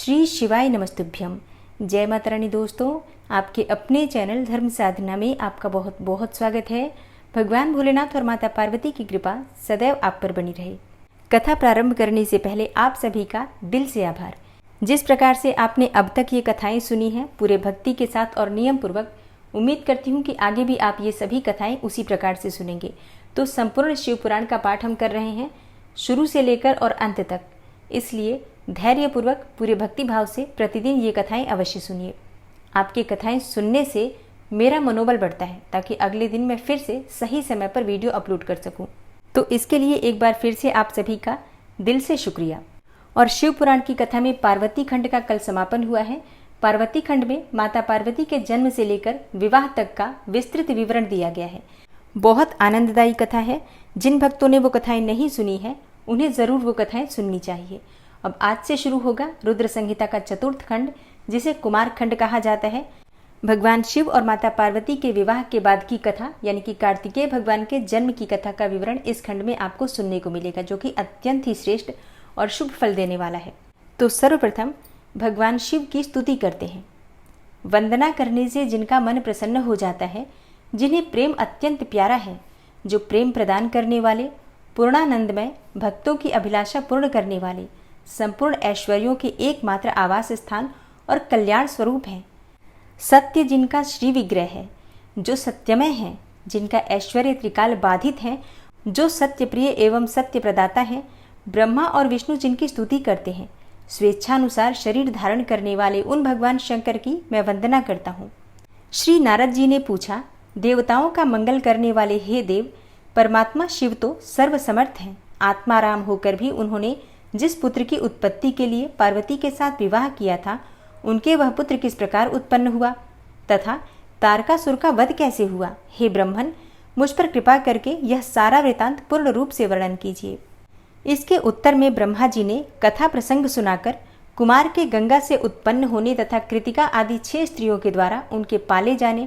श्री शिवाय नमस्तुभ्यम। जय माता रानी। दोस्तों, आपके अपने चैनल धर्म साधना में आपका बहुत बहुत स्वागत है। भगवान भोलेनाथ और माता पार्वती की कृपा सदैव आप पर बनी रहे। कथा प्रारंभ करने से पहले आप सभी का दिल से आभार। जिस प्रकार से आपने अब तक ये कथाएं सुनी हैं पूरे भक्ति के साथ और नियम पूर्वक, उम्मीद करती हूँ कि आगे भी आप ये सभी कथाएं उसी प्रकार से सुनेंगे। तो संपूर्ण शिव पुराण का पाठ हम कर रहे हैं शुरू से लेकर और अंत तक, इसलिए धैर्यपूर्वक पूरे भक्ति भाव से प्रतिदिन ये कथाएं अवश्य सुनिए। आपकी कथाएं सुनने से मेरा मनोबल बढ़ता है ताकि अगले दिन मैं फिर से सही समय पर वीडियो अपलोड कर सकूं। तो इसके लिए एक बार फिर से आप सभी का दिल से शुक्रिया। और शिव पुराण की कथा में पार्वती खंड का कल समापन हुआ है। पार्वती खंड में माता पार्वती के जन्म से लेकर विवाह तक का विस्तृत विवरण दिया गया है। बहुत आनंददायी कथा है। जिन भक्तों ने वो कथाएं नहीं सुनी है उन्हें ज़रूर वो कथाएं सुननी चाहिए। अब आज से शुरू होगा रुद्र संहिता का चतुर्थ खंड, जिसे कुमार खंड कहा जाता है। भगवान शिव और माता पार्वती के विवाह के बाद की कथा, यानी कि कार्तिकेय भगवान के जन्म की कथा का विवरण इस खंड में आपको सुनने को मिलेगा, जो कि अत्यंत ही श्रेष्ठ और शुभ फल देने वाला है। तो सर्वप्रथम भगवान शिव की स्तुति करते हैं। वंदना करने से जिनका मन प्रसन्न हो जाता है, जिन्हें प्रेम अत्यंत प्यारा है, जो प्रेम प्रदान करने वाले, पूर्णानंदमय, भक्तों की अभिलाषा पूर्ण करने वाले, संपूर्ण ऐश्वर्यों के एकमात्र आवास स्थान और कल्याण स्वरूप हैं। सत्य जिनका श्री विग्रह है, जो सत्यमय है, जिनका ऐश्वर्य त्रिकाल बाधित है, जो सत्य प्रिय एवं सत्य प्रदाता है। ब्रह्मा और विष्णु जिनकी स्तुति करते हैं, स्वेच्छानुसार शरीर धारण करने वाले उन भगवान शंकर की मैं वंदना करता हूँ। श्री नारद जी ने पूछा, देवताओं का मंगल करने वाले हे देव, परमात्मा शिव तो सर्वसमर्थ हैं। आत्माराम होकर भी उन्होंने जिस पुत्र की उत्पत्ति के लिए पार्वती के साथ विवाह किया था, उनके वह पुत्र किस प्रकार उत्पन्न हुआ तथा तारकासुर का वध कैसे हुआ? हे ब्रह्मन, मुझ पर कृपा करके यह सारा वृतांत पूर्ण रूप से वर्णन कीजिए। इसके उत्तर में ब्रह्मा जी ने कथा प्रसंग सुनाकर कुमार के गंगा से उत्पन्न होने तथा कृतिका आदि 6 स्त्रियों के द्वारा उनके पाले जाने,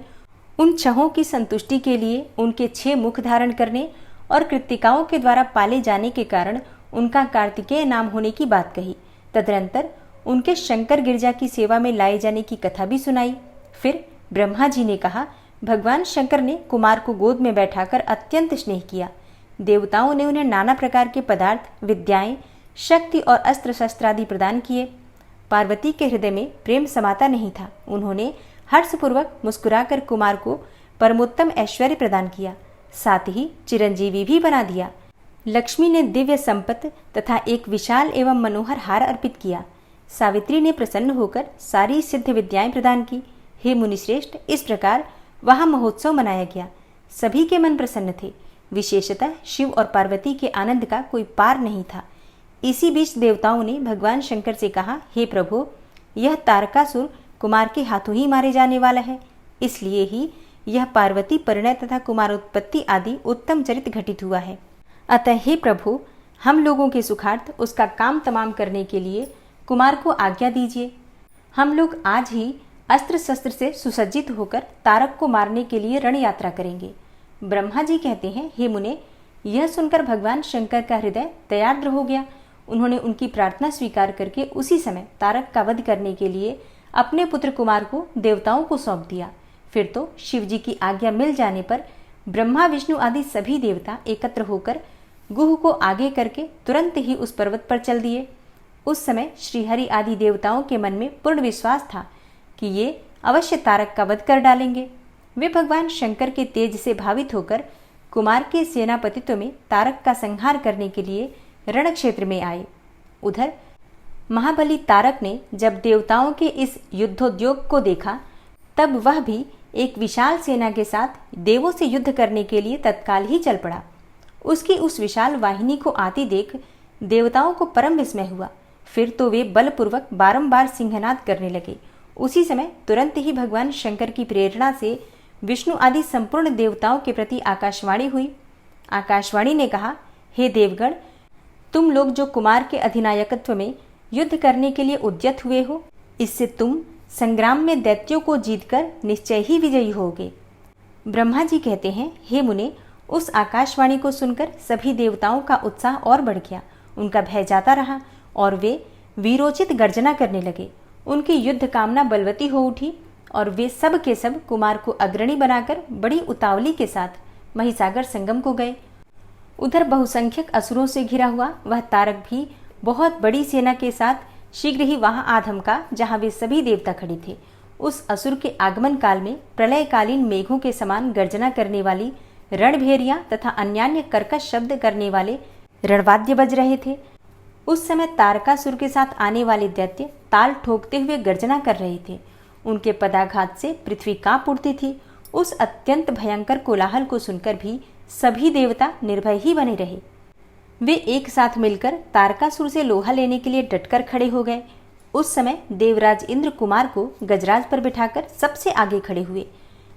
उन 6 की संतुष्टि के लिए उनके 6 मुख धारण करने और कृतिकाओं के द्वारा पाले जाने के कारण उनका कार्तिकेय नाम होने की बात कही। तदनंतर उनके शंकर गिरजा की सेवा में लाए जाने की कथा भी सुनाई। फिर ब्रह्मा जी ने कहा, भगवान शंकर ने कुमार को गोद में बैठाकर अत्यंत स्नेह किया। देवताओं ने उन्हें नाना प्रकार के पदार्थ, विद्याएं, शक्ति और अस्त्र शस्त्र आदि प्रदान किए। पार्वती के हृदय में प्रेम समाता नहीं था। उन्होंने हर्षपूर्वक मुस्कुराकर कुमार को परमोत्तम ऐश्वर्य प्रदान किया, साथ ही चिरंजीवी भी बना दिया। लक्ष्मी ने दिव्य संपत्ति तथा एक विशाल एवं मनोहर हार अर्पित किया। सावित्री ने प्रसन्न होकर सारी सिद्ध विद्याएं प्रदान की। हे मुनिश्रेष्ठ, इस प्रकार वहां महोत्सव मनाया गया। सभी के मन प्रसन्न थे। विशेषतः शिव और पार्वती के आनंद का कोई पार नहीं था। इसी बीच देवताओं ने भगवान शंकर से कहा, हे प्रभु, यह तारकासुर कुमार के हाथों ही मारे जाने वाला है, इसलिए ही यह पार्वती परिणय तथा कुमारोत्पत्ति आदि उत्तम चरित घटित हुआ है। अतः हे प्रभु, हम लोगों के सुखार्थ उसका काम तमाम करने के लिए कुमार को आज्ञा दीजिए। हम लोग आज ही अस्त्र शस्त्र से सुसज्जित होकर तारक को मारने के लिए रण यात्रा करेंगे। ब्रह्मा जी कहते हैं, हे मुने, यह सुनकर भगवान शंकर का हृदय दयार्द्र हो गया। उन्होंने उनकी प्रार्थना स्वीकार करके उसी समय तारक का वध करने के लिए अपने पुत्र कुमार को देवताओं को सौंप दिया। फिर तो शिव जी की आज्ञा मिल जाने पर ब्रह्मा विष्णु आदि सभी देवता एकत्र होकर गुह को आगे करके तुरंत ही उस पर्वत पर चल दिए। उस समय श्रीहरि आदि देवताओं के मन में पूर्ण विश्वास था कि ये अवश्य तारक का वध कर डालेंगे। वे भगवान शंकर के तेज से भावित होकर कुमार के सेनापतित्व में तारक का संहार करने के लिए रण क्षेत्र में आए। उधर महाबली तारक ने जब देवताओं के इस युद्धोद्योग को देखा, तब वह भी एक विशाल सेना के साथ देवों से युद्ध करने के लिए तत्काल ही चल पड़ा। उसकी उस विशाल वाहिनी को आती देख देवताओं को परम विस्मय हुआ। फिर तो वे बलपूर्वक बारंबार सिंहनाद करने लगे। उसी समय तुरंत ही भगवान शंकर की प्रेरणा से विष्णु आदि संपूर्ण देवताओं के प्रति आकाशवाणी हुई। आकाशवाणी ने कहा, हे देवगण, तुम लोग जो कुमार के अधिनायकत्व में युद्ध करने के लिए उद्यत हुए हो, इससे तुम संग्राम में दैत्यों को जीतकर निश्चय ही विजयी होगे। ब्रह्मा जी कहते हैं, हे मुने, उस आकाशवाणी को सुनकर सभी देवताओं का उत्साह और बढ़ गया। उनका भय जाता रहा और वे वीरोचित गर्जना करने लगे। उनकी युद्ध कामना बलवती हो उठी और वे सब के सब कुमार को अग्रणी बनाकर बड़ी उतावली के साथ महिसागर संगम को गए। उधर बहुसंख्यक असुरों से घिरा हुआ वह तारक भी बहुत बड़ी सेना के साथ शीघ्र ही वहां आ धमका जहां वे सभी देवता खड़े थे। उस असुर के आगमन काल में प्रलयकालीन मेघों के समान गर्जना करने वाली रणभेरियां तथा अन्यान्य कर्कश शब्द करने वाले रणवाद्य बज रहे थे। उस समय तारकासुर के साथ आने वाले दैत्य ताल ठोकते हुए गर्जना कर रहे थे। उनके पदाघात से पृथ्वी कांप उठती थी। उस अत्यंत भयंकर कोलाहल को सुनकर भी सभी देवता निर्भय ही बने रहे। वे एक साथ मिलकर तारकासुर से लोहा लेने के लिए डटकर खड़े हो गए। उस समय देवराज इंद्र कुमार को गजराज पर बिठाकर सबसे आगे खड़े हुए।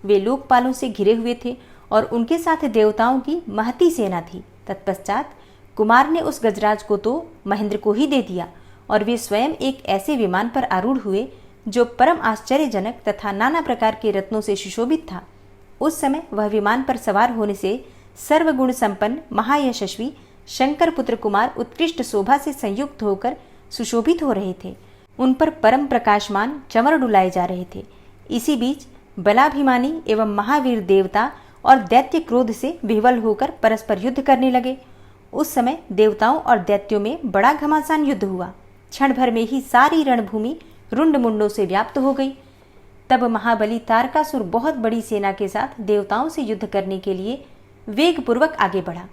वे लोकपालों से घिरे हुए थे और उनके साथ देवताओं की महती सेना थी। तत्पश्चात कुमार ने उस गजराज को तो महेंद्र को ही दे दिया और वे स्वयं एक ऐसे विमान पर आरूढ़ हुए जो परम आश्चर्यजनक तथा नाना प्रकार के रत्नों से सुशोभित था। उस समय वह विमान पर सवार होने से सर्वगुण संपन्न महायशस्वी शंकर पुत्र कुमार उत्कृष्ट शोभा से संयुक्त होकर सुशोभित हो रहे थे। उन पर परम प्रकाशमान चमर डुलाए जा रहे थे। इसी बीच बलाभिमानी एवं महावीर देवता और दैत्य क्रोध से विह्वल होकर परस्पर युद्ध करने लगे। उस समय देवताओं और दैत्यों में बड़ा घमासान युद्ध हुआ। क्षण भर में ही सारी रणभूमि रुंड मुंडों से व्याप्त हो गई। तब महाबली तारकासुर बहुत बड़ी सेना के साथ देवताओं से युद्ध करने के लिए वेगपूर्वक आगे बढ़ा।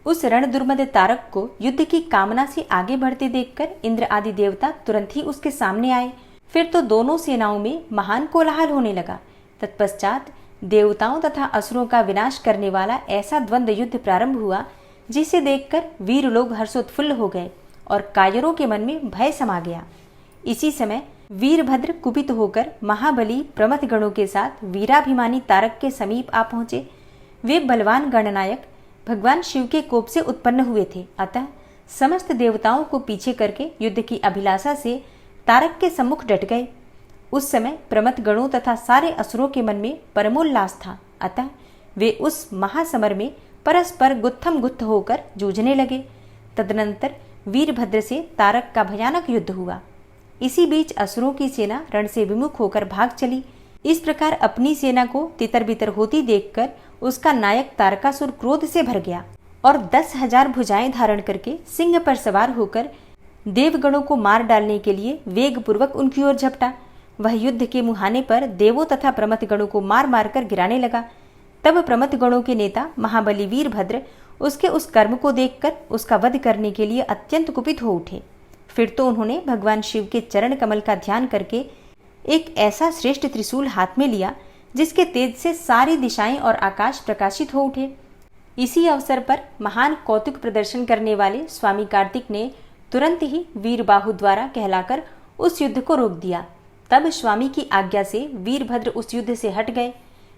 उस रणदुर्मद तारक को युद्ध की कामना से आगे बढ़ते देखकर इंद्र आदि देवता तुरंत ही उसके सामने आए। फिर तो दोनों सेनाओं में महान कोलाहल होने लगा। तत्पश्चात देवताओं तथा असुरों का विनाश करने वाला ऐसा द्वंद्व युद्ध प्रारंभ हुआ जिसे देखकर वीर लोग हर्षोत्फुल्ल हो गए और कायरों के मन में भय समा गया। इसी समय वीरभद्र कुपित होकर महाबली प्रमथ गणों के साथ वीराभिमानी तारक के समीप आ पहुंचे। वे बलवान गणनायक भगवान शिव के कोप से उत्पन्न हुए थे। अतः समस्त देवताओं को पीछे करके युद्ध की अभिलाषा से तारक के सम्मुख डट गए। उस समय प्रमथ गणों तथा सारे असुरों के मन में परमोल्लास था। अतः वे उस महासमर में परस्पर गुत्थम गुत्थ होकर जूझने लगे। तदनंतर वीरभद्र से तारक का भयानक युद्ध हुआ। इसी बीच असुरों की सेना रण से विमुख होकर भाग चली। इस प्रकार अपनी सेना को तितर बितर होती देखकर उसका नायक तारकासुर क्रोध से भर गया और 10,000 भुजाएं धारण करके सिंह पर सवार होकर देवगणों को मार डालने के लिए वेगपूर्वक उनकी ओर झपटा। वह युद्ध के मुहाने पर देवों तथा प्रमथ गणों को मार मार कर गिराने लगा। तब प्रमथ गणों के नेता महाबली वीरभद्र उसके उस कर्म को देखकर उसका वध करने के लिए अत्यंत कुपित हो उठे। फिर तो उन्होंने भगवान शिव के चरण कमल का ध्यान करके एक ऐसा श्रेष्ठ त्रिशूल हाथ में लिया जिसके तेज से सारी दिशाएं और आकाश प्रकाशित हो उठे। इसी अवसर पर महान कौतुक प्रदर्शन करने वाले स्वामी कार्तिक ने तुरंत ही वीरबाहु द्वारा कहलाकर उस युद्ध को रोक दिया। तब स्वामी की आज्ञा से वीरभद्र उस युद्ध से हट गए।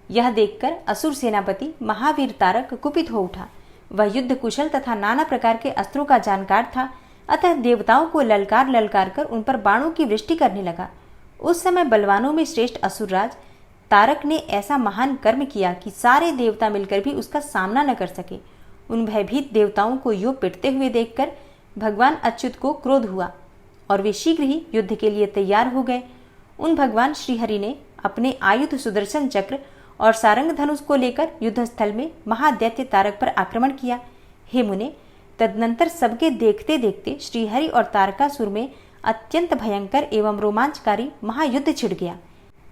यह देखकर असुर सेनापति महावीर तारक कुपित हो उठा। वह युद्ध कुशल तथा नाना प्रकार के अस्त्रों का जानकार था। अतः देवताओं को ललकार ललकार कर उन पर बाणों की वृष्टि करने लगा। उस समय बलवानों में श्रेष्ठ असुरराज तारक ने ऐसा महान कर्म किया कि सारे देवता मिलकर भी उसका सामना न कर सके। उन भयभीत देवताओं को यूं पिटते हुए देखकर भगवान अच्युत को क्रोध हुआ और वे शीघ्र ही युद्ध के लिए तैयार हो गए। उन भगवान श्रीहरि ने अपने आयुध सुदर्शन चक्र और सारंग धनुष को लेकर युद्ध स्थल में महादैत्य तारक पर आक्रमण किया। हे मुने, तदनंतर सबके देखते देखते श्रीहरि और तारकासुर में अत्यंत भयंकर एवं रोमांचकारी महायुद्ध छिड़ गया।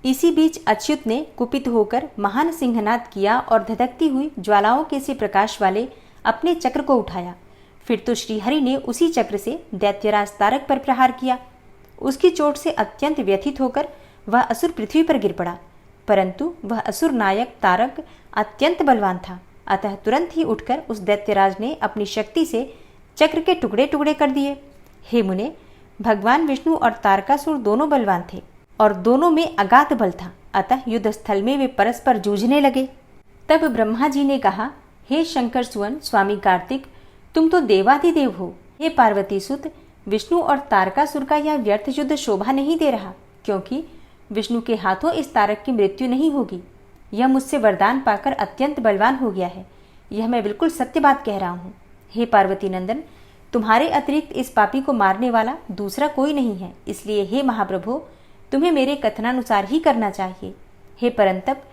इसी बीच अच्युत ने कुपित होकर महान सिंहनाद किया और धधकती हुई ज्वालाओं के से प्रकाश वाले अपने चक्र को उठाया। फिर तो श्रीहरि ने उसी चक्र से दैत्यराज तारक पर प्रहार किया। उसकी चोट से अत्यंत व्यथित होकर वह असुर पृथ्वी पर गिर पड़ा, परंतु वह असुर नायक तारक अत्यंत बलवान था। अतः तुरंत ही उठकर उस दैत्यराज ने अपनी शक्ति से चक्र के टुकड़े टुकड़े कर दिए। हे मुने, भगवान विष्णु और तारकासुर दोनों बलवान थे और दोनों में अगाध बल था। अतः युद्ध स्थल में वे परस्पर जूझने लगे। तब ब्रह्मा जी ने कहा, हे शंकर सुवन स्वामी कार्तिक, तुम तो देवाधिदेव हो। हे पार्वती सुत, विष्णु और तारकासुर का यह व्यर्थ युद्ध शोभा नहीं दे रहा, क्योंकि विष्णु के हाथों इस तारक की मृत्यु नहीं होगी। यह मुझसे वरदान पाकर अत्यंत बलवान हो गया है। यह मैं बिल्कुल सत्य बात कह रहा हूँ। हे पार्वती नंदन, तुम्हारे अतिरिक्त इस पापी को मारने वाला दूसरा कोई नहीं है, इसलिए हे महाप्रभु, तुम्हें मेरे कथनानुसार ही करना चाहिए। हे परंतप,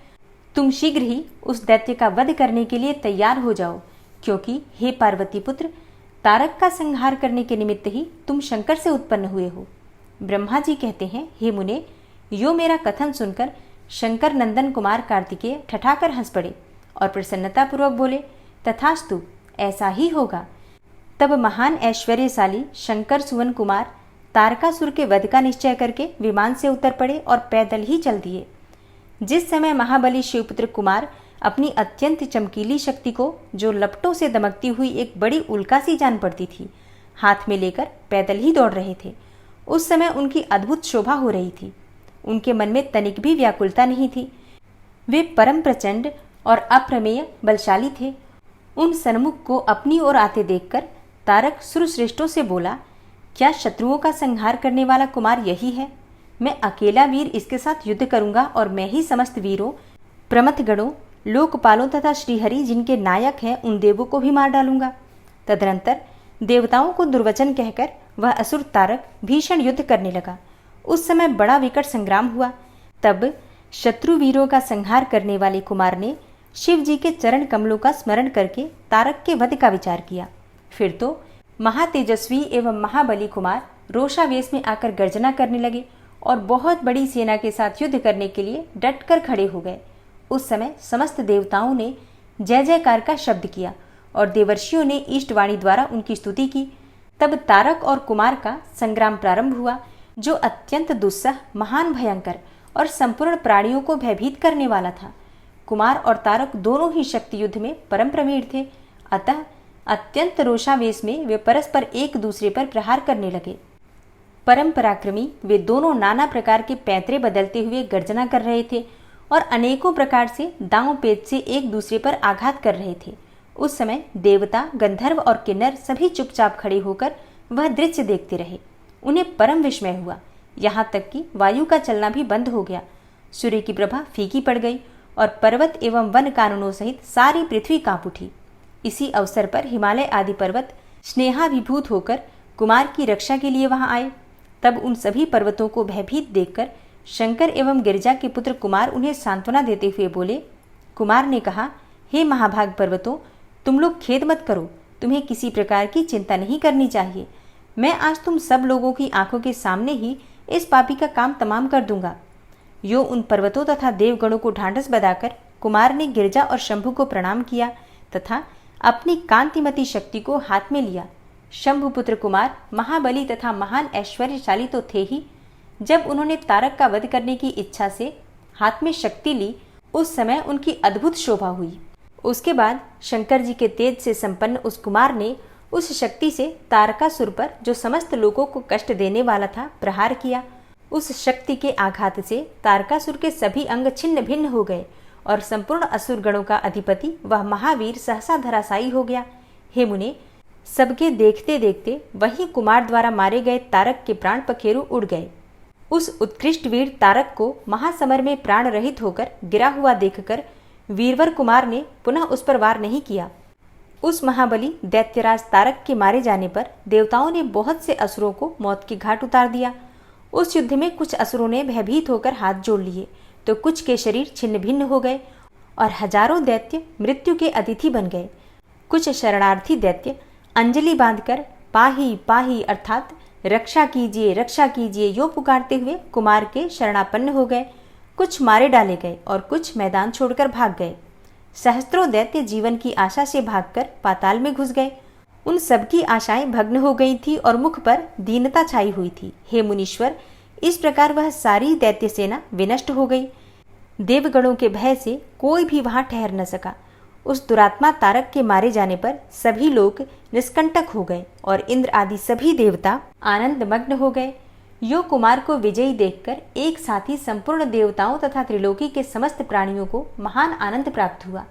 तुम शीघ्र ही उस दैत्य का वध करने के लिए तैयार हो जाओ, क्योंकि हे पार्वती पुत्र, तारक का संहार करने के निमित्त ही तुम शंकर से उत्पन्न हुए हो। ब्रह्मा जी कहते हैं, हे मुने, यो मेरा कथन सुनकर शंकर नंदन कुमार कार्तिकेय ठठाकर हंस पड़े और प्रसन्नतापूर्वक बोले, तथास्तु, ऐसा ही होगा। तब महान ऐश्वर्यशाली शंकर सुवन कुमार तारकासुर के वध का निश्चय करके विमान से उतर पड़े और पैदल ही चल दिए। जिस समय महाबली शिवपुत्र कुमार अपनी अत्यंत चमकीली शक्ति को, जो लपटों से दमकती हुई एक बड़ी उल्का सी जान पड़ती थी, हाथ में लेकर पैदल ही दौड़ रहे थे, उस समय उनकी अद्भुत शोभा हो रही थी। उनके मन में तनिक भी व्याकुलता नहीं थी। वे परम प्रचंड और अप्रमेय बलशाली थे। उन सन्मुख को अपनी ओर आते देखकर तारक सुरश्रेष्ठों से बोला, क्या शत्रुओं का संहार करने वाला कुमार यही है? मैं अकेला वीर इसके साथ युद्ध करूंगा और मैं ही समस्त वीरों, प्रमथगणों, लोकपालों तथा श्रीहरि जिनके नायक हैं उन देवों को भी मार डालूंगा। तदनंतर देवताओं को दुर्वचन कहकर वह असुर तारक भीषण युद्ध करने लगा। उस समय बड़ा विकट संग्राम हुआ। तब शत्रु वीरों का संहार करने वाले कुमार ने शिव जी के चरण कमलों का स्मरण करके तारक के वध का विचार किया। फिर तो महातेजस्वी एवं महाबली कुमार रोषावेश में आकर गर्जना करने लगे और बहुत बड़ी सेना के साथ युद्ध करने के लिए डटकर खड़े हो गए। उस समय समस्त देवताओं ने जय जयकार का शब्द किया और देवर्षियों ने ईष्टवाणी द्वारा उनकी स्तुति की। तब तारक और कुमार का संग्राम प्रारंभ हुआ, जो अत्यंत दुस्सह, महान, भयंकर और संपूर्ण प्राणियों को भयभीत करने वाला था। कुमार और तारक दोनों ही शक्ति युद्ध में परम प्रवीण थे, अतः अत्यंत रोषावेश में वे परस्पर एक दूसरे पर प्रहार करने लगे। परम पराक्रमी वे दोनों नाना प्रकार के पैंतरे बदलते हुए गर्जना कर रहे थे और अनेकों प्रकार से दांव पेच से एक दूसरे पर आघात कर रहे थे। उस समय देवता, गंधर्व और किन्नर सभी चुपचाप खड़े होकर वह दृश्य देखते रहे। उन्हें परम विस्मय हुआ, यहाँ तक कि वायु का चलना भी बंद हो गया। सूर्य की प्रभा फीकी पड़ गई और पर्वत एवं वन काननों सहित सारी पृथ्वी कांप उठी। इसी अवसर पर हिमालय आदि पर्वत स्नेहाभिभूत होकर कुमार की रक्षा के लिए वहां आए। तब उन सभी पर्वतों को भयभीत देखकर शंकर एवं गिरिजा के पुत्र कुमार उन्हें सांत्वना देते हुए बोले। कुमार ने कहा, हे महाभाग पर्वतों, तुम लोग खेद मत करो, तुम्हें किसी प्रकार की चिंता नहीं करनी चाहिए। मैं आज तुम सब लोगों की आंखों के सामने ही इस पापी का काम तमाम कर दूंगा। यो उन पर्वतों तथा देवगणों को ढांढस बधाकर कुमार ने गिरिजा और शंभु को प्रणाम किया तथा अपनी कांतिमती शक्ति को हाथ में लिया। शंभुपुत्र कुमार महाबली तथा महान ऐश्वर्यशाली तो थे ही, जब उन्होंने तारक का वध करने की इच्छा से हाथ में शक्ति ली, उस समय उनकी अद्भुत शोभा हुई। उसके बाद शंकर जी के तेज से संपन्न उस कुमार ने उस शक्ति से तारकासुर पर, जो समस्त लोगों को कष्ट देने वाला था, प्रहार किया। उस शक्ति के आघात से तारकासुर के सभी अंग छिन्न भिन्न हो गए और संपूर्ण असुर गणों का अधिपति वह महावीर सहसा धराशायी हो गया। हे मुने, सबके देखते देखते वही कुमार द्वारा मारे गए तारक के प्राण पखेरु उड़ गए। उस उत्कृष्ट वीर तारक को महासमर में प्राण रहित होकर गिरा हुआ देखकर वीरवर कुमार ने पुनः उस पर वार नहीं किया। उस महाबली दैत्यराज तारक के मारे जाने पर देवताओं ने बहुत से असुरों को मौत के घाट उतार दिया। उस युद्ध में कुछ असुरों ने भयभीत होकर हाथ जोड़ लिए तो कुछ के शरीर छिन्न भिन्न हो गए और हजारों दैत्य मृत्यु के अतिथि बन गए। कुछ शरणार्थी दैत्य अंजलि बांधकर पाही पाही अर्थात रक्षा कीजिए यो पुकारते हुए कुमार के शरणापन्न हो गए। कुछ मारे डाले गए और कुछ मैदान छोड़कर भाग गए। सहस्त्रों दैत्य जीवन की आशा से भागकर पाताल में घुस गए। उन सबकी आशाएं भग्न हो गई थी और मुख पर दीनता छाई हुई थी। हे मुनीश्वर, इस प्रकार वह सारी दैत्य सेना विनष्ट हो गई। देवगणों के भय से कोई भी वहां ठहर न सका। उस दुरात्मा तारक के मारे जाने पर सभी लोग निष्कंटक हो गए और इंद्र आदि सभी देवता आनंद मग्न हो गए। यो कुमार को विजयी देखकर एक साथ ही संपूर्ण देवताओं तथा त्रिलोकी के समस्त प्राणियों को महान आनंद प्राप्त हुआ।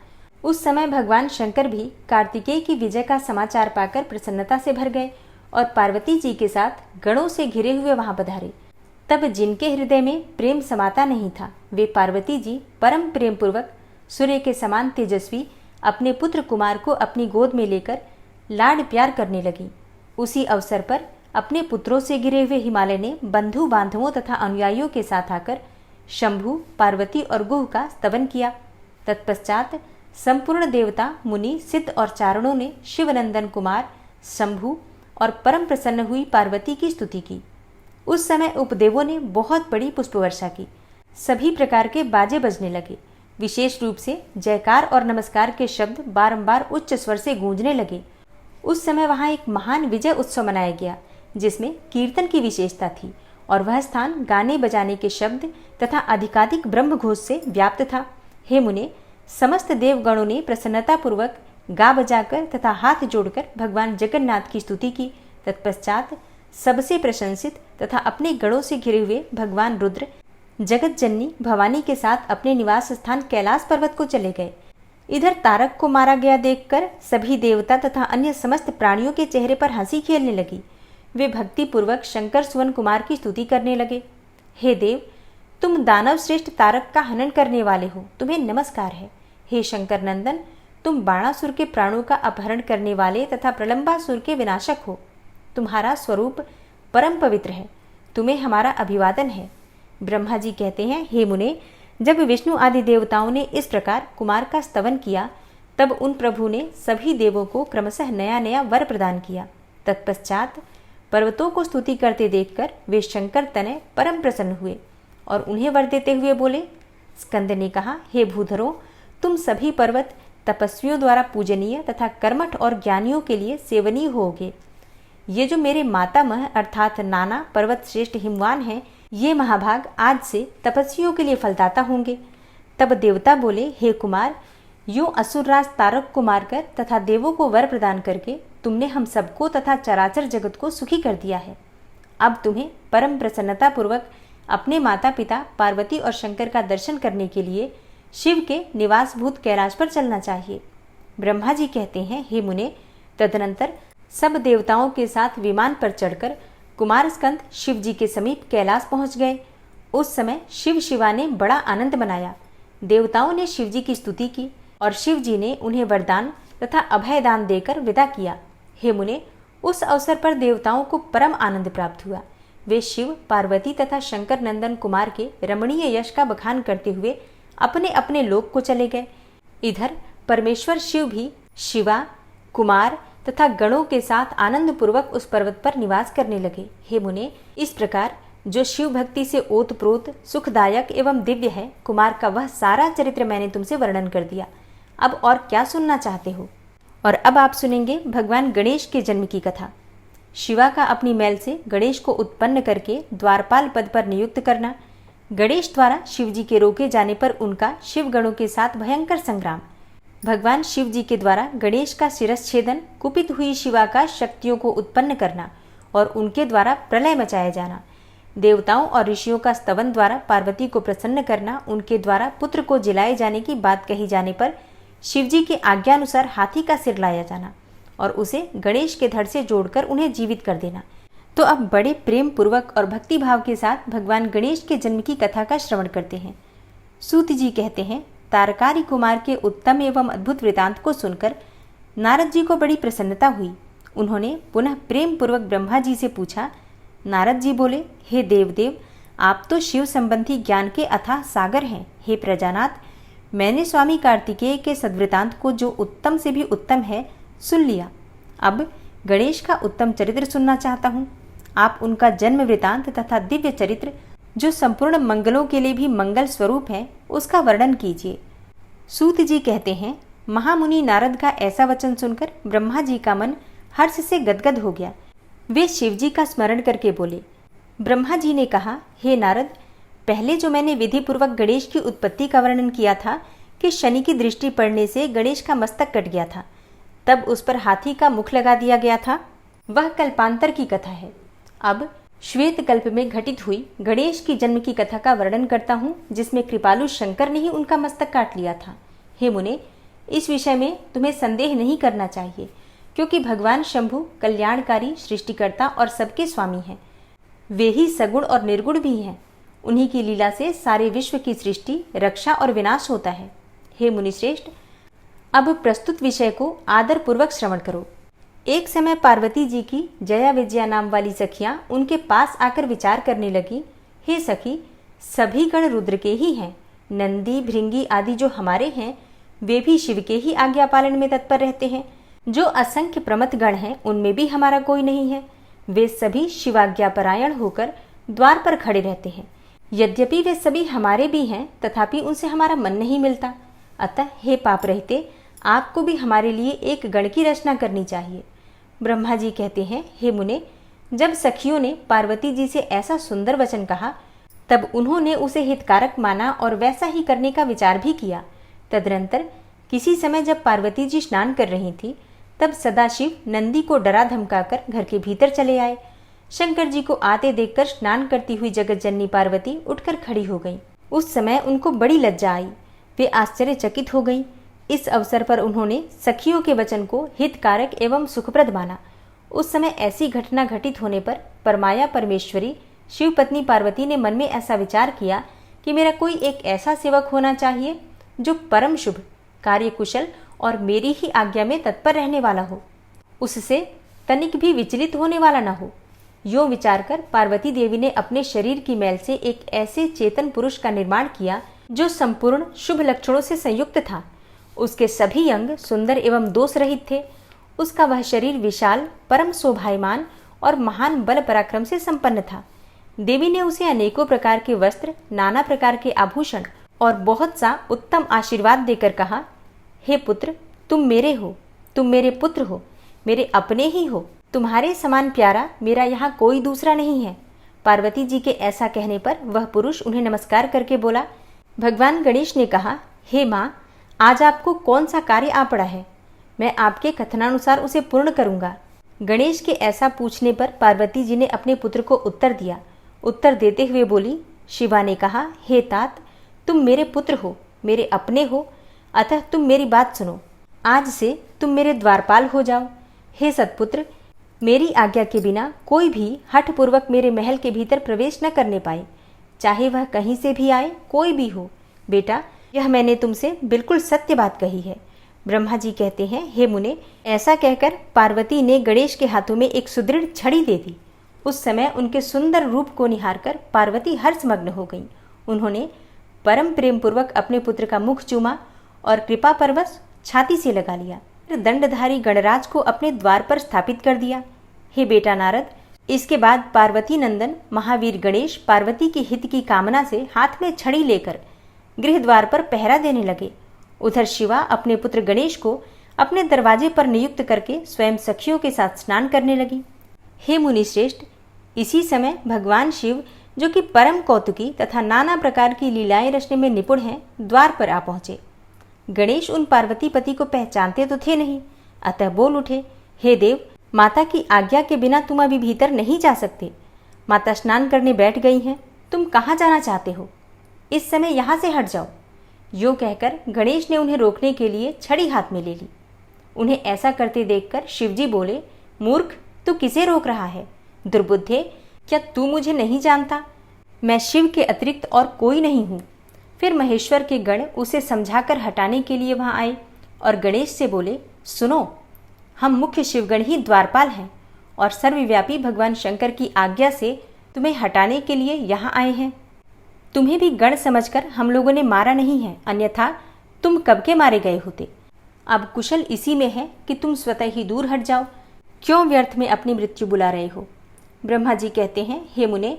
उस समय भगवान शंकर भी कार्तिकेय की विजय का समाचार पाकर प्रसन्नता से भर गए और पार्वती जी के साथ गणों से घिरे हुए वहां पधारे। तब जिनके हृदय में प्रेम समाता नहीं था, वे पार्वती जी परम प्रेम पूर्वक सूर्य के समान तेजस्वी अपने पुत्र कुमार को अपनी गोद में लेकर लाड प्यार करने लगी। उसी अवसर पर अपने पुत्रों से घिरे हुए हिमालय ने बंधु बांधवों तथा अनुयायियों के साथ आकर शंभु, पार्वती और गुह का स्तवन किया। तत्पश्चात संपूर्ण देवता, मुनि, सिद्ध और चारणों ने शिवनंदन कुमार शंभु और परम प्रसन्न हुई पार्वती की स्तुति की। उस समय उपदेवों ने बहुत बड़ी पुष्पवर्षा की। सभी प्रकार के बाजे बजने लगे। विशेष रूप से जयकार और नमस्कार के शब्द बारंबार उच्च स्वर से गूंजने लगे। उस समय वहां एक महान विजय उत्सव मनाया गया, जिसमें कीर्तन की विशेषता थी और वह स्थान गाने बजाने के शब्द तथा अधिकाधिक ब्रह्मघोष से व्याप्त था। हे मुने, समस्त देवगणों ने प्रसन्नतापूर्वक गा बजाकर तथा हाथ जोड़कर भगवान जगन्नाथ की स्तुति की। तत्पश्चात सबसे प्रशंसित तथा अपने गणों से घिरे हुए भगवान रुद्र जगत जननी भवानी के साथ अपने निवास स्थान कैलाश पर्वत को चले गए। इधर तारक को मारा गया देखकर सभी देवता तथा अन्य समस्त प्राणियों के चेहरे पर हंसी खेलने लगी। वे भक्ति पूर्वक शंकर सुवन कुमार की स्तुति करने लगे। हे देव, तुम दानव श्रेष्ठ तारक का हनन करने वाले हो, तुम्हें नमस्कार है। हे शंकर नंदन, तुम बाणासुर के प्राणों का अपहरण करने वाले तथा प्रलंबासुर के विनाशक हो। तुम्हारा स्वरूप परम पवित्र है, तुम्हें हमारा अभिवादन है। ब्रह्मा जी कहते हैं, हे मुने, जब विष्णु आदि देवताओं ने इस प्रकार कुमार का स्तवन किया, तब उन प्रभु ने सभी देवों को क्रमशः नया नया वर प्रदान किया। तत्पश्चात पर्वतों को स्तुति करते देखकर वे शंकर तनय परम प्रसन्न हुए और उन्हें वर देते हुए बोले। स्कंद ने कहा, हे भूधरों, तुम सभी पर्वत तपस्वियों द्वारा पूजनीय तथा कर्मठ और ज्ञानियों के लिए सेवनीय होगे। ये जो मेरे मातामह अर्थात नाना पर्वत श्रेष्ठ हिमवान हैं, ये महाभाग आज से तपस्वियों के लिए फलदाता होंगे। तब देवता बोले, हे कुमार, यूं असुरराज तारक को मारकर तथा देवों को वर प्रदान करके तुमने हम सबको तथा चराचर जगत को सुखी कर दिया है। अब तुम्हें परम प्रसन्नता पूर्वक अपने माता पिता पार्वती और शंकर का दर्शन करने के लिए शिव के निवासभूत कैलाश पर चलना चाहिए। ब्रह्मा जी कहते हैं, हे मुने, तदनंतर सब देवताओं के साथ विमान पर चढ़कर कुमार स्कंद शिव जी के समीप कैलाश पहुंच गए। उस समय शिव शिवा ने बड़ा आनंद मनाया। देवताओं ने शिव जी की स्तुति की और शिव जी ने उन्हें वरदान तथा अभयदान देकर विदा किया। हे मुने, उस अवसर पर देवताओं को परम आनंद प्राप्त हुआ। वे शिव, पार्वती तथा शंकर नंदन कुमार के रमणीय यश का बखान करते हुए अपने अपने लोक को चले गए। इधर परमेश्वर शिव भी शिवा, कुमार तथा गणों के साथ आनंद पूर्वक उस पर्वत पर निवास करने लगे। हे मुने, इस प्रकार जो शिव भक्ति से ओतप्रोत सुखदायक एवं दिव्य है, कुमार का वह सारा चरित्र मैंने तुमसे वर्णन कर दिया। अब और क्या सुनना चाहते हो? और अब आप सुनेंगे भगवान गणेश के जन्म की कथा। शिवा का अपनी मैल से गणेश को उत्पन्न करके द्वारपाल पद पर नियुक्त करना, गणेश द्वारा शिव जी के रोके जाने पर उनका शिव गणों के साथ भयंकर संग्राम, भगवान शिव जी के द्वारा गणेश का शिरच्छेदन, कुपित हुई शिवा का शक्तियों को उत्पन्न करना और उनके द्वारा प्रलय मचाया जाना, देवताओं और ऋषियों का स्तवन द्वारा पार्वती को प्रसन्न करना, उनके द्वारा पुत्र को जिलाए जाने की बात कही जाने पर शिवजी के आज्ञानुसार हाथी का सिर लाया जाना और उसे गणेश के धड़ से जोड़कर उन्हें जीवित कर देना। तो अब बड़े प्रेम पूर्वक और भक्ति भाव के साथ भगवान गणेश के जन्म की कथा का श्रवण करते हैं। सूत जी कहते हैं, तारकारी कुमार के उत्तम एवं अद्भुत वृतांत को सुनकर नारद जी को बड़ी प्रसन्नता हुई। उन्होंने पुनः प्रेम पूर्वक ब्रह्मा जी से पूछा। नारद जी बोले, हे देवदेव, आप तो शिव संबंधी ज्ञान के अथाह सागर हैं। हे प्रजानाथ, मैंने स्वामी कार्तिकेय के सद्वृतांत को, जो उत्तम से भी उत्तम है, सुन लिया। अब गणेश का उत्तम चरित्र सुनना चाहता हूँ। आप उनका जन्म वृतांत तथा दिव्य चरित्र, जो संपूर्ण मंगलों के लिए भी मंगल स्वरूप है, उसका वर्णन कीजिए। सूत जी कहते हैं, महामुनि नारद का ऐसा वचन सुनकर ब्रह्मा जी का मन हर्ष से गदगद हो गया। वे शिव जी का स्मरण करके बोले। ब्रह्मा जी ने कहा, हे नारद, पहले जो मैंने विधि पूर्वक गणेश की उत्पत्ति का वर्णन किया था कि शनि की दृष्टि पड़ने से गणेश का मस्तक कट गया था, तब उस पर हाथी का मुख लगा दिया गया था, वह कल्पांतर की कथा है। अब श्वेत कल्प में घटित हुई गणेश की जन्म की कथा का वर्णन करता हूँ, जिसमें कृपालु शंकर ने ही उनका मस्तक काट लिया था। हे मुने, इस विषय में तुम्हें संदेह नहीं करना चाहिए, क्योंकि भगवान शंभु कल्याणकारी, सृष्टिकर्ता और सबके स्वामी हैं। वे ही सगुण और निर्गुण भी हैं। उन्हीं की लीला से सारे विश्व की सृष्टि, रक्षा और विनाश होता है। हे मुनिश्रेष्ठ, अब प्रस्तुत विषय को आदर पूर्वक श्रवण करो। एक समय पार्वती जी की जया विजया नाम वाली सखियां उनके पास आकर विचार करने लगी, हे सखी, सभी गण रुद्र के ही हैं। नंदी भृंगी आदि जो हमारे हैं वे भी शिव के ही आज्ञा पालन में तत्पर रहते हैं। जो असंख्य प्रमथ गण हैं उनमें भी हमारा कोई नहीं है। वे सभी शिवाज्ञा परायण होकर द्वार पर खड़े रहते हैं। यद्यपि वे सभी हमारे भी हैं तथापि उनसे हमारा मन नहीं मिलता। अतः हे पाप रहते, आपको भी हमारे लिए एक गण की रचना करनी चाहिए। ब्रह्मा जी कहते हैं, हे मुने, जब सखियों ने पार्वती जी से ऐसा सुंदर वचन कहा तब उन्होंने उसे हितकारक माना और वैसा ही करने का विचार भी किया। तदनंतर किसी समय जब पार्वती जी स्नान कर रही थी तब सदाशिव नंदी को डरा धमकाकर घर के भीतर चले आए। शंकर जी को आते देखकर स्नान करती हुई जगत जननी पार्वती उठकर खड़ी हो गई। उस समय उनको बड़ी लज्जा आई, वे आश्चर्यचकित हो गई। इस अवसर पर उन्होंने सखियों के वचन को हितकारक एवं सुखप्रद माना। उस समय ऐसी घटना घटित होने पर परमाया परमेश्वरी शिव पत्नी पार्वती ने मन में ऐसा विचार किया कि मेरा कोई एक ऐसा सेवक होना चाहिए जो परम शुभ, कार्यकुशल और मेरी ही आज्ञा में तत्पर रहने वाला हो, उससे तनिक भी विचलित होने वाला न हो। यों विचार कर पार्वती देवी ने अपने शरीर की मैल से एक ऐसे चेतन पुरुष का निर्माण किया जो संपूर्ण शुभ लक्षणों से संयुक्त था। उसके सभी अंग सुंदर एवं दोष रहित थे। उसका वह शरीर विशाल, परम शोभायमान और महान बल पराक्रम से संपन्न था। देवी ने उसे अनेकों प्रकार के वस्त्र, नाना प्रकार के आभूषण और बहुत सा उत्तम आशीर्वाद देकर कहा, हे पुत्र, तुम मेरे हो, तुम मेरे पुत्र हो, मेरे अपने ही हो। तुम्हारे समान प्यारा मेरा यहाँ कोई दूसरा नहीं है। पार्वती जी के ऐसा कहने पर वह पुरुष उन्हें नमस्कार करके बोला। भगवान गणेश ने कहा, हे माँ, आज आपको कौन सा कार्य आ पड़ा है? मैं आपके कथनानुसार उसे पूर्ण करूंगा। गणेश के ऐसा पूछने पर पार्वती जी ने अपने पुत्र को उत्तर दिया। उत्तर देते हुए बोली, शिवा ने कहा, हे तात, तुम मेरे पुत्र हो, मेरे अपने हो, अतः तुम मेरी बात सुनो। आज से तुम मेरे द्वारपाल हो जाओ। हे सतपुत्र, मेरी आज्ञा के बिना कोई भी हठपूर्वक मेरे महल के भीतर प्रवेश न करने पाए, चाहे वह कहीं से भी आए, कोई भी हो। बेटा, यह मैंने तुमसे बिल्कुल सत्य बात कही है। ब्रह्मा जी कहते हैं, हे मुने, ऐसा कहकर पार्वती ने गणेश के हाथों में एक सुदृढ़ छड़ी दे दी। उस समय उनके सुंदर रूप को निहारकर पार्वती हर्षमग्न हो गईं। उन्होंने परम प्रेम पूर्वक अपने पुत्र का मुख चूमा और कृपा परवश छाती से लगा लिया। फिर दंडधारी गणराज को अपने द्वार पर स्थापित कर दिया। हे बेटा नारद, इसके बाद पार्वती नंदन महावीर गणेश पार्वती के हित की कामना से हाथ में छड़ी लेकर गृह द्वार पर पहरा देने लगे। उधर शिवा अपने पुत्र गणेश को अपने दरवाजे पर नियुक्त करके स्वयं सखियों के साथ स्नान करने लगी। हे मुनि श्रेष्ठ, इसी समय भगवान शिव, जो कि परम कौतुकी तथा नाना प्रकार की लीलाएं रचने में निपुण हैं, द्वार पर आ पहुंचे। गणेश उन पार्वती पति को पहचानते तो थे नहीं, अतः बोल उठे, हे देव, माता की आज्ञा के बिना तुम अभी भीतर नहीं जा सकते। माता स्नान करने बैठ गई हैं, तुम कहाँ जाना चाहते हो? इस समय यहाँ से हट जाओ। यूँ कहकर गणेश ने उन्हें रोकने के लिए छड़ी हाथ में ले ली। उन्हें ऐसा करते देखकर शिवजी बोले, मूर्ख, तू किसे रोक रहा है? दुर्बुद्धे, क्या तू मुझे नहीं जानता? मैं शिव के अतिरिक्त और कोई नहीं हूँ। फिर महेश्वर के गण उसे समझाकर हटाने के लिए वहां आए और गणेश से बोले, सुनो, हम मुख्य शिवगण ही द्वारपाल हैं और सर्वव्यापी भगवान शंकर की आज्ञा से तुम्हें हटाने के लिए यहाँ आए हैं। तुम्हें भी गण समझकर हम लोगों ने मारा नहीं है, अन्यथा तुम कब के मारे गए होते। अब कुशल इसी में है कि तुम स्वतः ही दूर हट जाओ। क्यों व्यर्थ में अपनी मृत्यु बुला रहे हो? ब्रह्मा जी कहते हैं, हे मुने,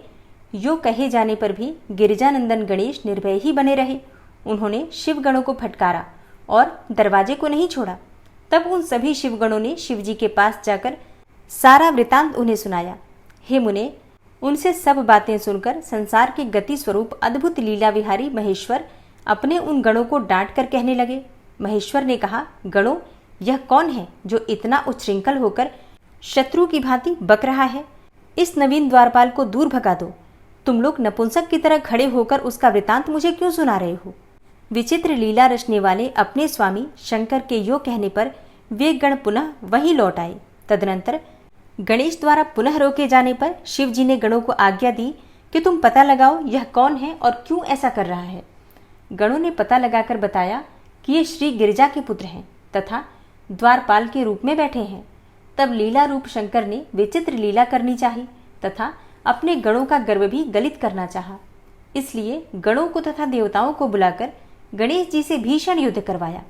यो कहे जाने पर भी गिरिजानंदन गणेश निर्भय ही बने रहे। उन्होंने शिवगणों को फटकारा और दरवाजे को नहीं छोड़ा। तब उन सभी शिवगणों ने शिवजी के पास जाकर सारा वृतांत उन्हें सुनाया। हे मुने, उनसे सब बातें सुनकर संसार के गति स्वरूप अद्भुत लीला विहारी महेश्वर अपने उन गणों को डांट कर कहने लगे। महेश्वर ने कहा, गणों, यह कौन है जो इतना उच्छृंखल होकर शत्रु की भांति बक रहा है? इस नवीन द्वारपाल को दूर भगा दो। तुम लोग नपुंसक की तरह खड़े होकर उसका वृतांत मुझे क्यों सुना रहे हो? विचित्र लीला रचने वाले अपने स्वामी शंकर के यो कहने पर वे गण पुनः वहीं लौट आए। तदनंतर गणेश द्वारा पुनः रोके जाने पर शिव जी ने गणों को आज्ञा दी कि तुम पता लगाओ यह कौन है और क्यों ऐसा कर रहा है। गणों ने पता लगाकर बताया कि ये श्री गिरिजा के पुत्र हैं तथा द्वारपाल के रूप में बैठे हैं। तब लीला रूप शंकर ने विचित्र लीला करनी चाहिए तथा अपने गणों का गर्व भी गलित करना चाहा। इसलिए गणों को तथा देवताओं को बुलाकर गणेश जी से भीषण युद्ध करवाया,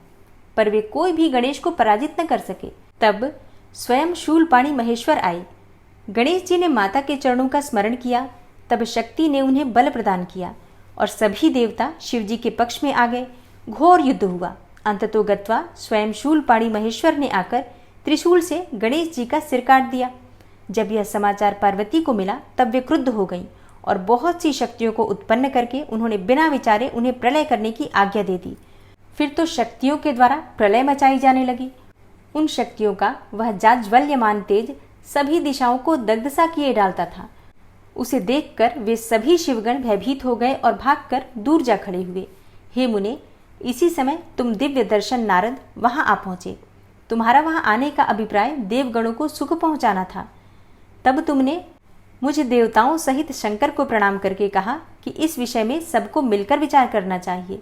पर वे कोई भी गणेश को पराजित न कर सके। तब स्वयं शूलपाणी महेश्वर आए। गणेश जी ने माता के चरणों का स्मरण किया। तब शक्ति ने उन्हें बल प्रदान किया और सभी देवता शिव जी के पक्ष में आ गए। घोर युद्ध हुआ। अंततो गत्वा स्वयं शूलपाणी महेश्वर ने आकर त्रिशूल से गणेश जी का सिर काट दिया। जब यह समाचार पार्वती को मिला तब वे क्रुद्ध हो गईं और बहुत सी शक्तियों को उत्पन्न करके उन्होंने बिना विचारे उन्हें प्रलय करने की आज्ञा दे दी। फिर तो शक्तियों के द्वारा प्रलय मचाई जाने लगी। उन शक्तियों का वह जाज्वल्यमान तेज सभी दिशाओं को दग्ध सा किए डालता था। उसे देखकर वे सभी शिवगण भयभीत हो गए और भागकर दूर जा खड़े हुए। हे मुने, इसी समय तुम दिव्य दर्शन नारद वहां आ पहुंचे। तुम्हारा वहां आने का अभिप्राय देवगणों को सुख पहुंचाना था। तब तुमने मुझे देवताओं सहित शंकर को प्रणाम करके कहा कि इस विषय में सबको मिलकर विचार करना चाहिए।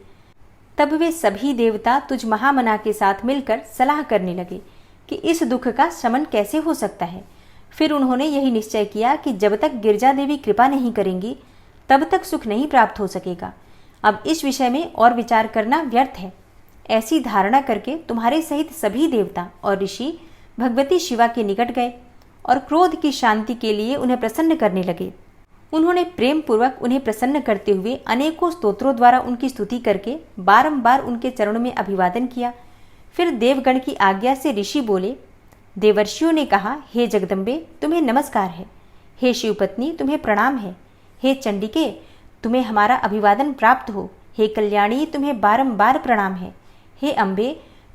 तब वे सभी देवता तुझ महामना के साथ मिलकर सलाह करने लगे कि इस दुख का शमन कैसे हो सकता है। फिर उन्होंने यही निश्चय किया कि जब तक गिरजा देवी कृपा नहीं करेंगी तब तक सुख नहीं प्राप्त हो सकेगा। अब इस विषय में और विचार करना व्यर्थ है। ऐसी धारणा करके तुम्हारे सहित सभी देवता और ऋषि भगवती शिवा के निकट गए और क्रोध की शांति के लिए उन्हें प्रसन्न करने लगे। उन्होंने प्रेम पूर्वक उन्हें प्रसन्न करते हुए अनेकों स्तोत्रों द्वारा उनकी स्तुति करके बारंबार उनके चरणों में अभिवादन किया। फिर देवगण की आज्ञा से ऋषि बोले। देवर्षियों ने कहा, हे जगदम्बे, तुम्हें नमस्कार है। हे शिवपत्नी, तुम्हें प्रणाम है। हे चंडिके, तुम्हें हमारा अभिवादन प्राप्त हो। हे कल्याणी, तुम्हें बारंबार प्रणाम है। हे अम्बे,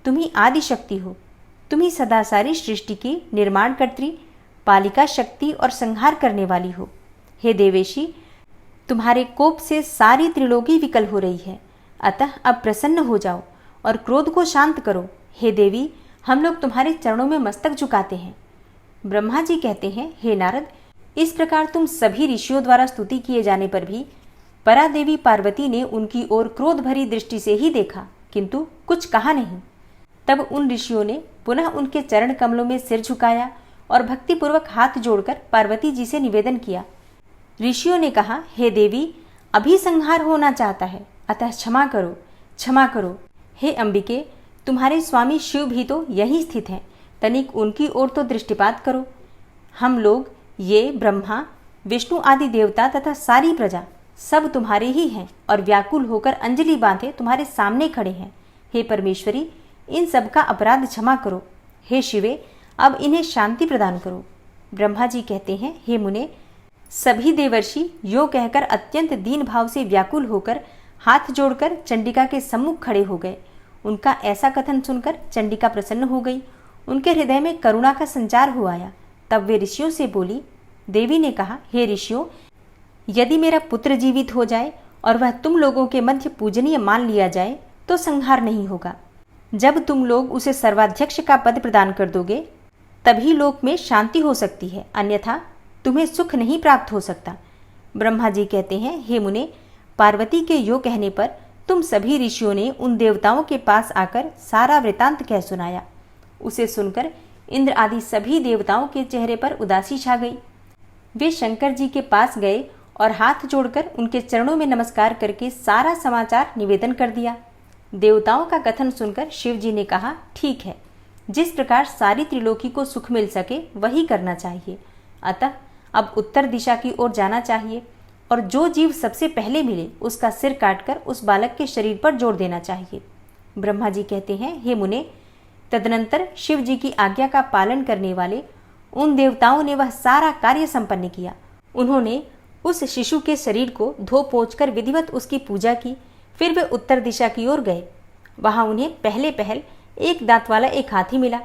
तुम ही आदि शक्ति हो। तुम ही सदा सारी सृष्टि की निर्माणकर्त्री, पालिका शक्ति और संहार करने वाली हो। हे देवेशी, तुम्हारे कोप से सारी त्रिलोकी विकल हो रही है, अतः अब प्रसन्न हो जाओ और क्रोध को शांत करो। हे देवी, हम लोग तुम्हारे चरणों में मस्तक झुकाते हैं। ब्रह्मा जी कहते हैं, हे नारद, इस प्रकार तुम सभी ऋषियों द्वारा स्तुति किए जाने पर भी परादेवी पार्वती ने उनकी ओर क्रोध भरी दृष्टि से ही देखा, किंतु कुछ कहा नहीं। तब उन ऋषियों ने पुनः उनके चरण कमलों में सिर झुकाया और भक्तिपूर्वक हाथ जोड़कर पार्वती जी से निवेदन किया। ऋषियों ने कहा, हे देवी, अभी संहार होना चाहता है, अतः क्षमा करो, क्षमा करो। हे अंबिके, तुम्हारे स्वामी शिव भी तो यहीं स्थित हैं, तनिक उनकी ओर तो दृष्टिपात करो। हम लोग, ये ब्रह्मा, विष्णु आदि देवता तथा सारी प्रजा सब तुम्हारे ही हैं और व्याकुल होकर अंजलि बांधे तुम्हारे सामने खड़े हैं। हे परमेश्वरी, इन सब का अपराध क्षमा करो। हे शिवे, अब इन्हें शांति प्रदान करो। ब्रह्मा जी कहते हैं, हे मुने, सभी देवर्षि यो कहकर अत्यंत दीन भाव से व्याकुल होकर हाथ जोड़कर चंडिका के सम्मुख खड़े हो गए। उनका ऐसा कथन सुनकर चंडिका प्रसन्न हो गई। उनके हृदय में करुणा का संचार हो आया। तब वे ऋषियों से बोली। देवी ने कहा, हे ऋषियों, यदि मेरा पुत्र जीवित हो जाए और वह तुम लोगों के मध्य पूजनीय मान लिया जाए तो संहार नहीं होगा। जब तुम लोग उसे सर्वाध्यक्ष का पद प्रदान कर दोगे तभी लोक में शांति हो सकती है, अन्यथा तुम्हें सुख नहीं प्राप्त हो सकता। ब्रह्मा जी कहते हैं, हे मुने, पार्वती के यो कहने पर तुम सभी ऋषियों ने उन देवताओं के पास आकर सारा वृतांत कह सुनाया। उसे सुनकर इंद्र आदि सभी देवताओं के चेहरे पर उदासी छा गई। वे शंकर जी के पास गए और हाथ जोड़कर उनके चरणों में नमस्कार करके सारा समाचार निवेदन कर दिया। देवताओं का कथन सुनकर शिव जी ने कहा, ठीक है, जिस प्रकार सारी त्रिलोकी को सुख मिल सके वही करना चाहिए। अतः अब उत्तर दिशा की ओर जाना चाहिए और जो जीव सबसे पहले मिले उसका सिर काटकर उस बालक के शरीर पर जोड़ देना चाहिए। ब्रह्मा जी कहते हैं, हे मुने, तदनंतर शिव जी की आज्ञा का पालन करने वाले उन देवताओं ने वह सारा कार्य संपन्न किया। उन्होंने उस शिशु के शरीर को धो पोंछकर विधिवत उसकी पूजा की। फिर वे उत्तर दिशा की ओर गए। वहां उन्हें पहले पहल एक दांत वाला एक हाथी मिला।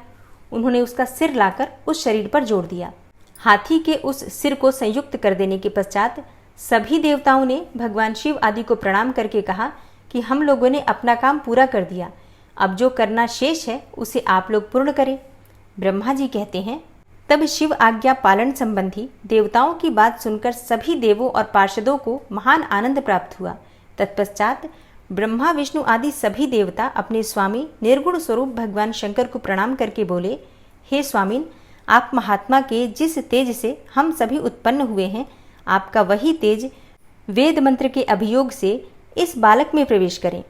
उन्होंने उसका सिर लाकर उस शरीर पर जोड़ दिया। हाथी के उस सिर को संयुक्त कर देने के पश्चात सभी देवताओं ने भगवान शिव आदि को प्रणाम करके कहा कि हम लोगों ने अपना काम पूरा कर दिया, अब जो करना शेष है उसे आप लोग पूर्ण करें। ब्रह्मा जी कहते हैं, तब शिव आज्ञा पालन संबंधी देवताओं की बात सुनकर सभी देवों और पार्षदों को महान आनंद प्राप्त हुआ। तत्पश्चात ब्रह्मा विष्णु आदि सभी देवता अपने स्वामी निर्गुण स्वरूप भगवान शंकर को प्रणाम करके बोले, हे स्वामिन, आप महात्मा के जिस तेज से हम सभी उत्पन्न हुए हैं, आपका वही तेज वेद मंत्र के अभियोग से इस बालक में प्रवेश करें।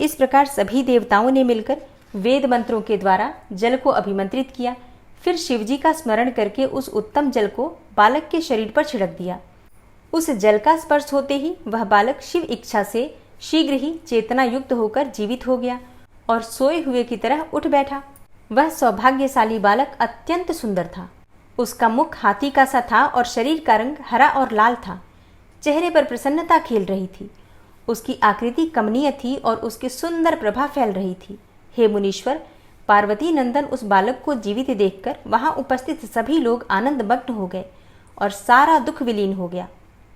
इस प्रकार सभी देवताओं ने मिलकर वेद मंत्रों के द्वारा जल को अभिमंत्रित किया। फिर शिवजी का स्मरण करके उस उत्तम जल को बालक के शरीर पर छिड़क दिया। उस जल का स्पर्श होते ही वह बालक शिव इच्छा से शीघ्र ही चेतना युक्त होकर जीवित हो गया और सोए हुए की तरह उठ बैठा। वह सौभाग्यशाली बालक अत्यंत सुंदर था। उसका मुख हाथी का सा था और शरीर का रंग हरा और लाल था। चेहरे पर प्रसन्नता खेल रही थी। उसकी आकृति कमनीय थी और उसकी सुंदर प्रभा फैल रही थी। हे मुनीश्वर, पार्वती नंदन उस बालक को जीवित देखकर वहां उपस्थित सभी लोग आनंदमग्न हो गए और सारा दुख विलीन हो गया।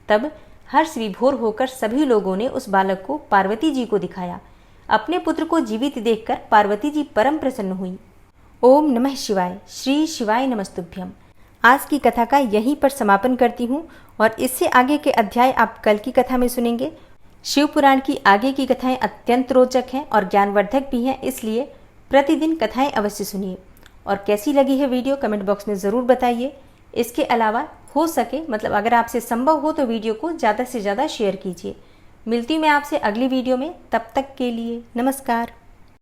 तब हर्ष विभोर होकर सभी लोगों ने उस बालक को पार्वती जी को दिखाया। अपने पुत्र को जीवित देखकर पार्वती जी परम प्रसन्न हुई। ओम नमः शिवाय। श्री शिवाय नमस्तुभ्यम। आज की कथा का यहीं पर समापन करती हूँ और इससे आगे के अध्याय आप कल की कथा में सुनेंगे। शिव पुराण की आगे की कथाएं अत्यंत रोचक हैं और ज्ञानवर्धक भी हैं, इसलिए प्रतिदिन कथाएं अवश्य सुनिए। और कैसी लगी है वीडियो कमेंट बॉक्स में ज़रूर बताइए। इसके अलावा हो सके अगर आपसे संभव हो तो वीडियो को ज़्यादा से ज़्यादा शेयर कीजिए। मिलती हूँ मैं आपसे अगली वीडियो में। तब तक के लिए नमस्कार।